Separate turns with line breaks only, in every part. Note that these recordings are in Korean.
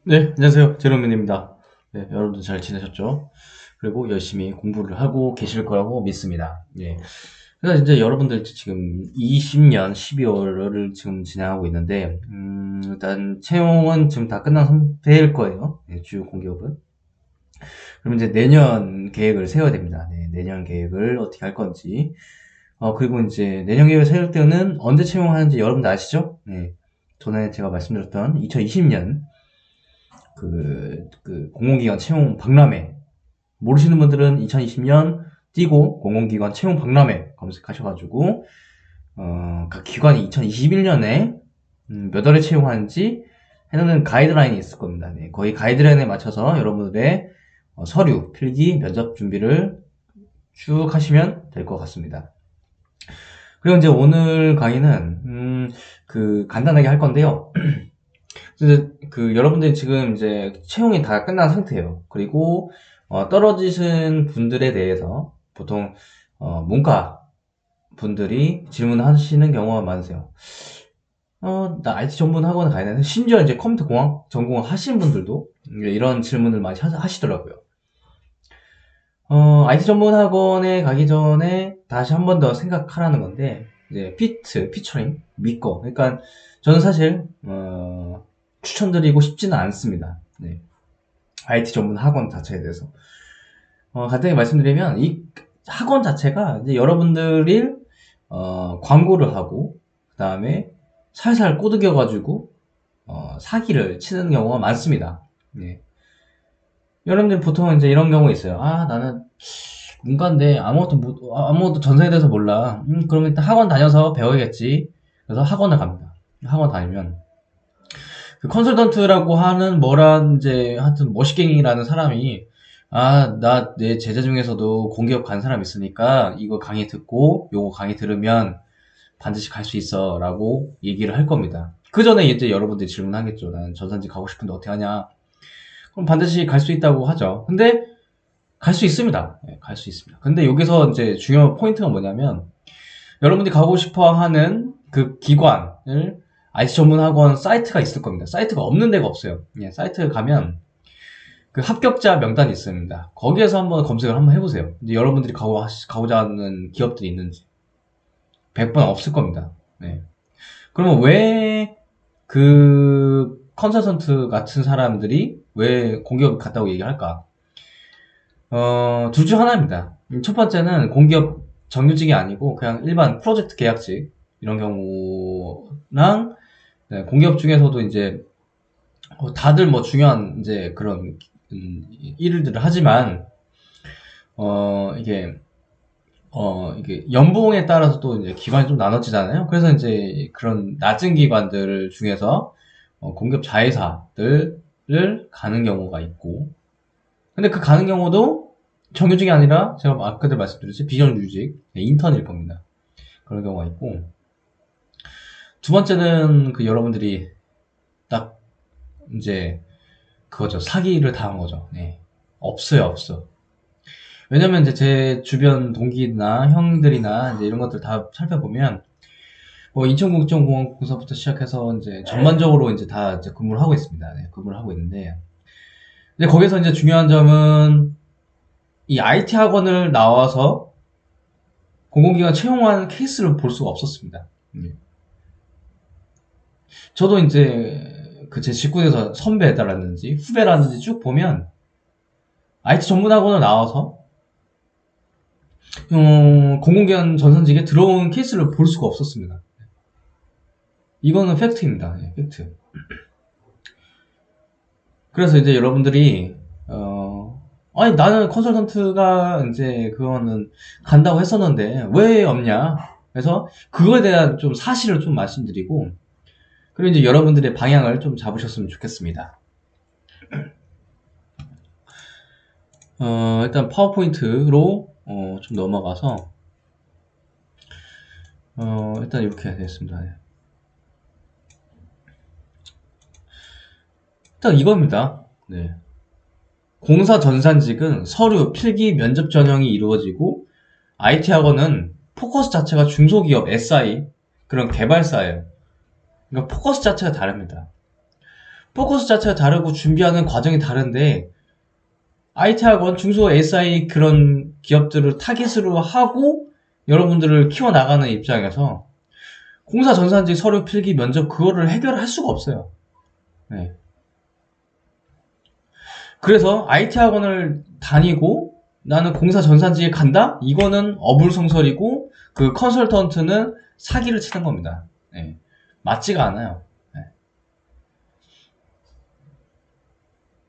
네, 안녕하세요. 제로맨입니다. 네, 여러분들 잘 지내셨죠? 그리고 열심히 공부를 하고 계실 거라고 믿습니다. 예. 그래서 이제 여러분들 지금 20년 12월을 지금 진행하고 있는데, 일단 채용은 지금 다 끝난 상태일 거예요. 네, 주요 공기업은. 그럼 이제 내년 계획을 세워야 됩니다. 네, 내년 계획을 어떻게 할 건지. 그리고 이제 내년 계획을 세울 때는 언제 채용하는지 여러분들 아시죠? 네. 전에 제가 말씀드렸던 2020년 공공기관 채용 박람회 모르시는 분들은 2020년 띄고 공공기관 채용 박람회 검색하셔가지고 각 기관이 2021년에 몇 월에 채용하는지 해놓는 가이드라인이 있을 겁니다. 네, 거의 가이드라인에 맞춰서 여러분들의 서류, 필기, 면접 준비를 쭉 하시면 될 것 같습니다. 그리고 이제 오늘 강의는 간단하게 할 건데요. 이제 여러분들이 지금 이제 채용이 다 끝난 상태예요. 그리고 떨어지신 분들에 대해서 보통 문과 분들이 질문하시는 경우가 많으세요. 나 IT 전문 학원 가야 되는데, 심지어 이제 컴퓨터 공학 전공 하신 분들도 이런 질문을 많이 하시더라고요. IT 전문 학원에 가기 전에 다시 한 번 더 생각하라는 건데, 이제 피처링, 믿고. 그러니까 저는 사실 추천드리고 싶지는 않습니다. 네. IT 전문 학원 자체에 대해서. 간단히 말씀드리면, 이 학원 자체가 이제 여러분들이, 광고를 하고, 그 다음에 살살 꼬드겨가지고, 사기를 치는 경우가 많습니다. 네. 여러분들 보통 이제 이런 경우 있어요. 나는 문과인데 아무것도 전생에 대해서 몰라. 그러면 일단 학원 다녀서 배워야겠지. 그래서 학원을 갑니다. 학원 다니면, 그 컨설턴트라고 하는 이제 하여튼 머시갱이라는 사람이 나 내 제자 중에서도 공기업 간 사람 있으니까 이거 강의 듣고 요거 강의 들으면 반드시 갈 수 있어 라고 얘기를 할 겁니다. 그 전에 이제 여러분들이 질문하겠죠. 난 전산지 가고 싶은데 어떻게 하냐. 그럼 반드시 갈 수 있다고 하죠. 근데 갈 수 있습니다. 네, 갈 수 있습니다. 근데 여기서 이제 중요한 포인트가 뭐냐면, 여러분들이 가고 싶어 하는 그 기관을 IT 전문 학원 사이트가 있을 겁니다. 사이트가 없는 데가 없어요. 예, 사이트에 가면 그 합격자 명단이 있습니다. 거기에서 한번 검색을 한번 해보세요. 이제 여러분들이 가고자 하는 기업들이 있는지. 100번 없을 겁니다. 네. 그러면 왜 그 컨설턴트 같은 사람들이 왜 공기업 갔다고 얘기할까? 둘 중 하나입니다. 첫 번째는 공기업 정규직이 아니고 그냥 일반 프로젝트 계약직 이런 경우랑, 네, 공기업 중에서도 이제 다들 뭐 중요한 이제 그런 일들을 하지만 이게 이게 연봉에 따라서 또 이제 기관이 좀 나눠지잖아요. 그래서 이제 그런 낮은 기관들 중에서 공기업 자회사들을 가는 경우가 있고, 근데 그 가는 경우도 정규직이 아니라 제가 아까도 말씀드렸듯이 비정규직, 네, 인턴일 겁니다. 그런 경우가 있고, 두 번째는 여러분들이 딱 이제 그거죠. 사기를 당한 거죠. 네. 없어요, 없어. 왜냐면 이제 제 주변 동기나 형들이나 이제 이런 것들 다 살펴보면, 뭐 인천국제공항공사부터 시작해서 이제 전반적으로 이제 다 이제 근무를 하고 있습니다. 네, 근무를 하고 있는데, 이제 거기서 이제 중요한 점은 이 IT 학원을 나와서 공공기관 채용하는 케이스를 볼 수가 없었습니다. 저도 이제 제 직군에서 선배라든지 후배라든지 쭉 보면 IT 전문학원을 나와서 공공기관 전산직에 들어온 케이스를 볼 수가 없었습니다. 이거는 팩트입니다. 네, 팩트. 그래서 이제 여러분들이 아니 나는 컨설턴트가 이제 그거는 간다고 했었는데 왜 없냐? 그래서 그거에 대한 좀 사실을 좀 말씀드리고, 그리고 이제 여러분들의 방향을 좀 잡으셨으면 좋겠습니다. 일단 파워포인트로 좀 넘어가서 일단 이렇게 되겠습니다. 네. 일단 이겁니다. 네. 공사 전산직은 서류, 필기, 면접 전형이 이루어지고, IT 학원은 포커스 자체가 중소기업, SI, 그런 개발사예요. 그러니까 포커스 자체가 다릅니다. 포커스 자체가 다르고 준비하는 과정이 다른데 IT 학원, 중소 SI 그런 기업들을 타깃으로 하고 여러분들을 키워나가는 입장에서 공사 전산직 서류 필기 면접 그거를 해결할 수가 없어요. 네. 그래서 IT 학원을 다니고 나는 공사 전산직에 간다? 이거는 어불성설이고 그 컨설턴트는 사기를 치는 겁니다. 네. 맞지가 않아요. 네.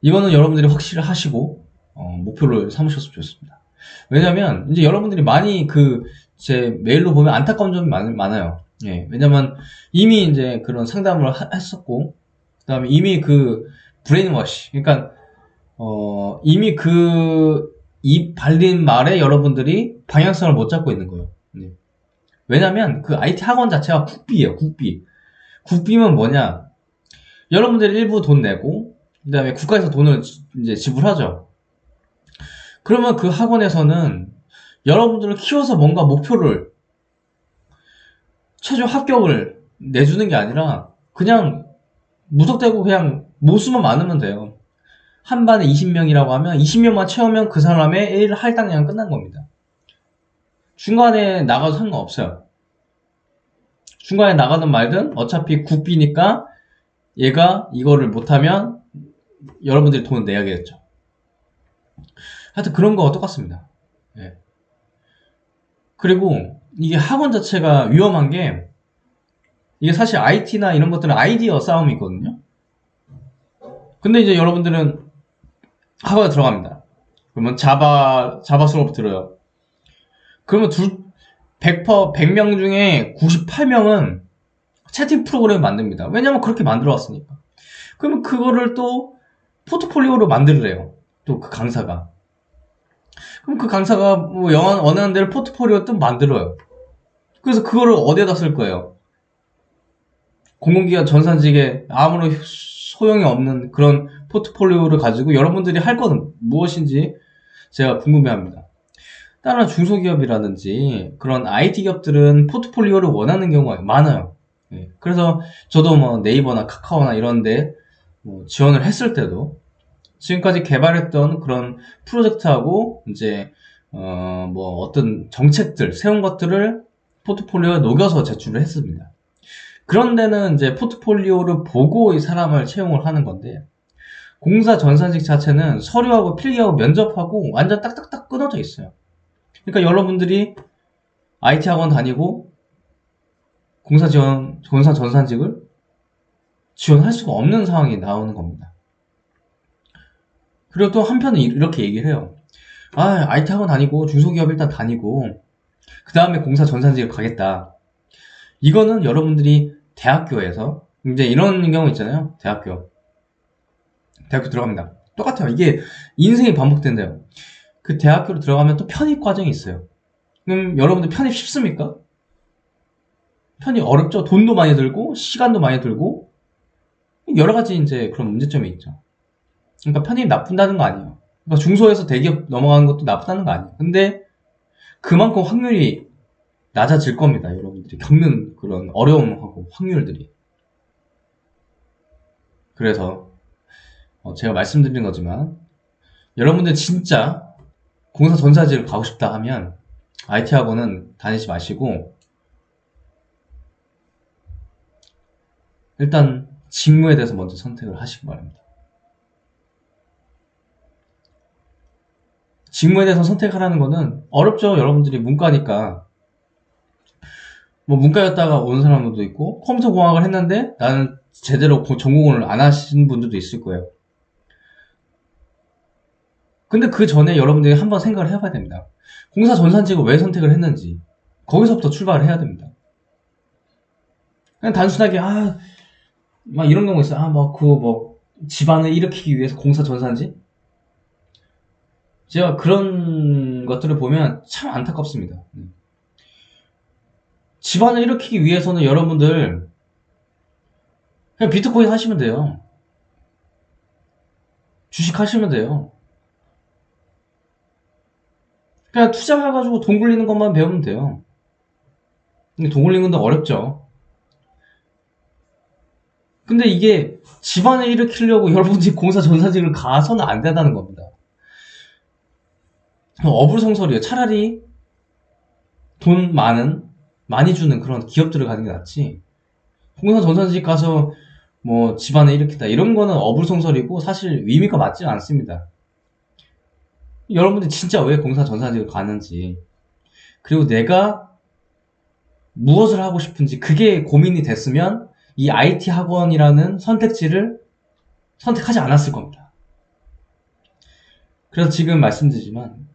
이거는 여러분들이 확실히 하시고 목표를 삼으셨으면 좋겠습니다. 왜냐면 이제 여러분들이 많이 제 메일로 보면 안타까운 점이 많아요. 예. 왜냐면 이미 이제 그런 상담을 했었고 그다음에 이미 브레인워시 그러니까 이미 입 발린 말에 여러분들이 방향성을 못 잡고 있는 거예요. 네. 왜냐면 IT 학원 자체가 국비예요, 국비. 국비면 뭐냐? 여러분들이 일부 돈 내고, 그 다음에 국가에서 돈을 이제 지불하죠. 그러면 그 학원에서는 여러분들을 키워서 뭔가 목표를, 최종 합격을 내주는 게 아니라, 그냥 무턱대고 그냥 모수만 많으면 돼요. 한 반에 20명이라고 하면 20명만 채우면 그 사람의 1 할당량은 끝난 겁니다. 중간에 나가도 상관없어요. 중간에 나가든 말든 어차피 국비니까 얘가 이거를 못하면 여러분들이 돈을 내야겠죠. 하여튼 그런 거와 똑같습니다. 예. 그리고 이게 학원 자체가 위험한 게 이게 사실 IT나 이런 것들은 아이디어 싸움이 있거든요. 근데 이제 여러분들은 학원에 들어갑니다. 그러면 자바 수업 들어요. 그러면 100명 중에 98명은 채팅 프로그램을 만듭니다. 왜냐면 그렇게 만들어 왔으니까. 그러면 그거를 또 포트폴리오로 만들래요. 또 그 강사가. 그럼 그 강사가 뭐 원하는 대로 포트폴리오 또 만들어요. 그래서 그거를 어디에다 쓸 거예요? 공공기관 전산직에 아무런 소용이 없는 그런 포트폴리오를 가지고 여러분들이 할 거는 무엇인지 제가 궁금해합니다. 다른 중소기업이라든지 그런 IT 기업들은 포트폴리오를 원하는 경우가 많아요. 예. 그래서 저도 뭐 네이버나 카카오나 이런데 뭐 지원을 했을 때도 지금까지 개발했던 그런 프로젝트하고 이제 뭐 어떤 정책들 세운 것들을 포트폴리오에 녹여서 제출을 했습니다. 그런 데는 이제 포트폴리오를 보고 이 사람을 채용을 하는 건데 공사 전산직 자체는 서류하고 필기하고 면접하고 완전 딱딱딱 끊어져 있어요. 그러니까 여러분들이 IT 학원 다니고 공사 전산직을 지원할 수가 없는 상황이 나오는 겁니다. 그리고 또 한편은 이렇게 얘기를 해요. IT 학원 다니고 중소기업 일단 다니고 그 다음에 공사 전산직을 가겠다. 이거는 여러분들이 대학교에서 이제 이런 경우 있잖아요. 대학교 들어갑니다. 똑같아요. 이게 인생이 반복된대요. 그 대학교로 들어가면 또 편입 과정이 있어요. 그럼 여러분들 편입 쉽습니까? 편입 어렵죠. 돈도 많이 들고 시간도 많이 들고 여러 가지 이제 그런 문제점이 있죠. 그러니까 편입 나쁜다는 거 아니에요. 그러니까 중소에서 대기업 넘어가는 것도 나쁘다는 거 아니에요. 근데 그만큼 확률이 낮아질 겁니다. 여러분들이 겪는 그런 어려움하고 확률들이. 그래서 제가 말씀드린 거지만 여러분들 진짜 공사 전산직을 가고 싶다 하면 IT 학원은 다니지 마시고 일단 직무에 대해서 먼저 선택을 하시기 바랍니다. 직무에 대해서 선택하라는 거는 어렵죠. 여러분들이 문과니까 뭐 문과였다가 온 사람들도 있고 컴퓨터 공학을 했는데 나는 제대로 전공을 안 하신 분들도 있을 거예요. 근데 그 전에 여러분들이 한번 생각을 해봐야 됩니다. 공사 전산직을 왜 선택을 했는지 거기서부터 출발을 해야 됩니다. 그냥 단순하게 막 이런 경우 있어요. 집안을 일으키기 위해서 공사 전산직? 제가 그런 것들을 보면 참 안타깝습니다. 집안을 일으키기 위해서는 여러분들 그냥 비트코인 하시면 돼요. 주식 하시면 돼요. 그냥 투자해가지고 돈 굴리는 것만 배우면 돼요. 근데 돈 굴리는 건 어렵죠. 근데 이게 집안을 일으키려고 여러분들이 공사 전산직을 가서는 안 된다는 겁니다. 어불성설이에요. 차라리 돈 많이 주는 그런 기업들을 가는 게 낫지. 공사 전산직 가서 뭐 집안을 일으키다 이런 거는 어불성설이고 사실 의미가 맞지 않습니다. 여러분들이 진짜 왜 공사 전산직을 가는지, 그리고 내가 무엇을 하고 싶은지 그게 고민이 됐으면 이 IT 학원이라는 선택지를 선택하지 않았을 겁니다. 그래서 지금 말씀드리지만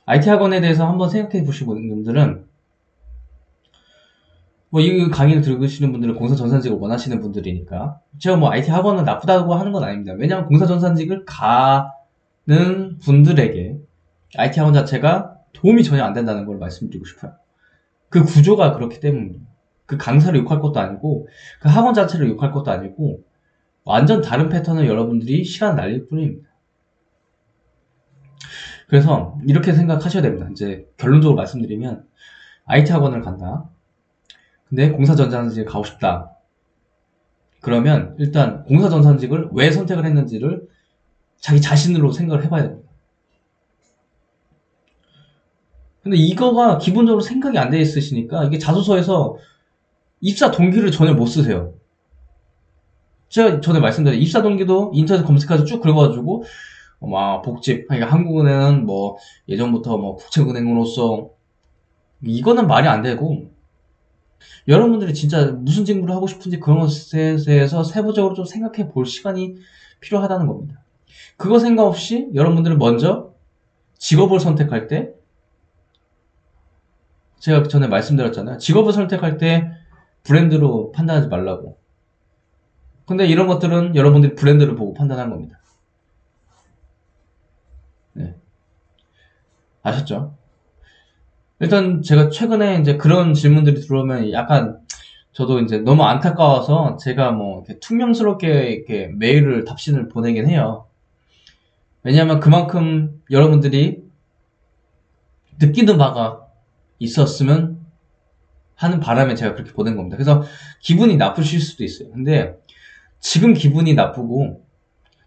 IT 학원에 대해서 한번 생각해 보시는 분들은, 뭐 이 강의를 들으시는 분들은 공사 전산직을 원하시는 분들이니까, 제가 뭐 IT 학원은 나쁘다고 하는 건 아닙니다. 왜냐하면 공사 전산직을 가는 분들에게 IT 학원 자체가 도움이 전혀 안 된다는 걸 말씀드리고 싶어요. 그 구조가 그렇기 때문에. 그 강사를 욕할 것도 아니고 그 학원 자체를 욕할 것도 아니고 완전 다른 패턴을 여러분들이 시간 날릴 뿐입니다. 그래서 이렇게 생각하셔야 됩니다. 이제 결론적으로 말씀드리면, IT 학원을 간다. 근데 공사전산직을 가고 싶다. 그러면 일단 공사전산직을 왜 선택을 했는지를 자기 자신으로 생각을 해봐야 됩니다. 근데 이거가 기본적으로 생각이 안 돼 있으시니까 이게 자소서에서 입사 동기를 전혀 못 쓰세요. 제가 전에 말씀드린 입사 동기도 인터넷 검색해서 쭉 긁어가지고 막 복직, 그러니까 한국은행은 뭐 예전부터 뭐 국책은행으로서, 이거는 말이 안 되고, 여러분들이 진짜 무슨 직무를 하고 싶은지 그런 것에 대해서 세부적으로 좀 생각해 볼 시간이 필요하다는 겁니다. 그거 생각 없이 여러분들은 먼저 직업을 선택할 때, 제가 전에 말씀드렸잖아요. 직업을 선택할 때 브랜드로 판단하지 말라고. 근데 이런 것들은 여러분들이 브랜드를 보고 판단한 겁니다. 네. 아셨죠? 일단 제가 최근에 이제 그런 질문들이 들어오면 약간 저도 이제 너무 안타까워서 제가 뭐 이렇게 퉁명스럽게 이렇게 메일을 답신을 보내긴 해요. 왜냐하면 그만큼 여러분들이 느끼는 바가 있었으면 하는 바람에 제가 그렇게 보낸 겁니다. 그래서 기분이 나쁘실 수도 있어요. 근데 지금 기분이 나쁘고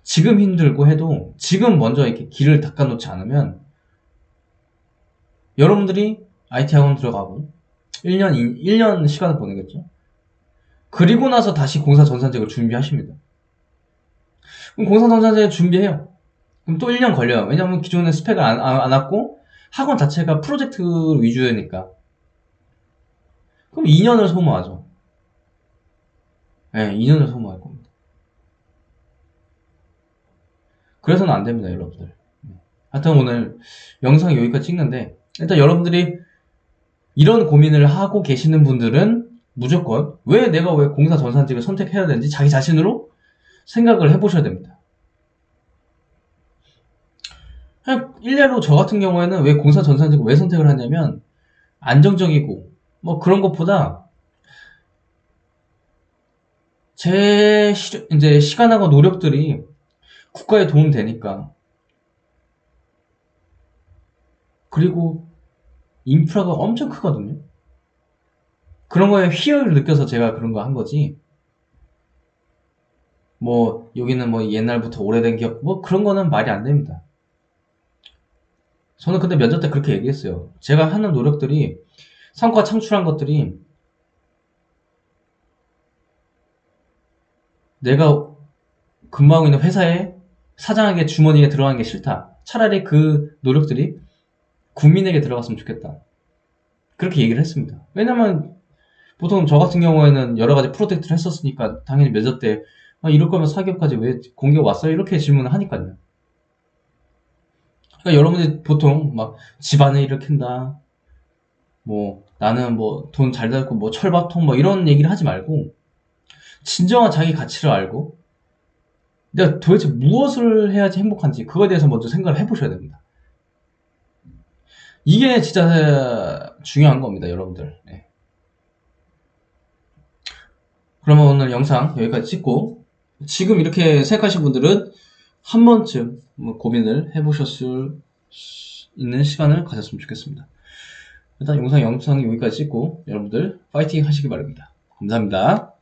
지금 힘들고 해도 지금 먼저 이렇게 길을 닦아놓지 않으면 여러분들이 IT 학원 들어가고 1년 시간을 보내겠죠. 그리고 나서 다시 공사 전산직을 준비하십니다. 그럼 공사 전산직을 준비해요. 그럼 또 1년 걸려요. 왜냐하면 기존에 스펙을 안 왔고 학원 자체가 프로젝트 위주니까. 그럼 2년을 소모하죠. 네, 2년을 소모할 겁니다. 그래서는 안 됩니다, 여러분들. 하여튼 오늘 영상 여기까지 찍는데, 일단 여러분들이 이런 고민을 하고 계시는 분들은 무조건 내가 왜 공사 전산직을 선택해야 되는지 자기 자신으로 생각을 해보셔야 됩니다. 그냥 일례로 저 같은 경우에는 왜 공사 전산직을 왜 선택을 하냐면, 안정적이고 뭐 그런 것보다 제 이제 시간하고 노력들이 국가에 도움이 되니까. 그리고 인프라가 엄청 크거든요. 그런 거에 희열을 느껴서 제가 그런 거 한 거지. 뭐 여기는 뭐 옛날부터 오래된 기업 뭐 그런 거는 말이 안 됩니다. 저는 근데 면접 때 그렇게 얘기했어요. 제가 하는 노력들이, 성과 창출한 것들이 내가 근무하고 있는 회사에 사장에게 주머니에 들어가는 게 싫다. 차라리 그 노력들이 국민에게 들어갔으면 좋겠다. 그렇게 얘기를 했습니다. 왜냐면 보통 저 같은 경우에는 여러 가지 프로젝트를 했었으니까 당연히 면접 때 이럴 거면 사기업까지 왜 공격 왔어요? 이렇게 질문을 하니까요. 그러니까 여러분들이 보통 막 집안을 일으킨다, 뭐 나는 뭐 돈 잘 벌고 뭐 철밥통 뭐 이런 얘기를 하지 말고 진정한 자기 가치를 알고 내가 도대체 무엇을 해야지 행복한지 그거에 대해서 먼저 생각을 해보셔야 됩니다. 이게 진짜 중요한 겁니다, 여러분들. 네. 그러면 오늘 영상 여기까지 찍고, 지금 이렇게 생각하신 분들은 한 번쯤 고민을 해보셨을 있는 시간을 가졌으면 좋겠습니다. 일단 영상 여기까지 찍고 여러분들 파이팅 하시기 바랍니다. 감사합니다.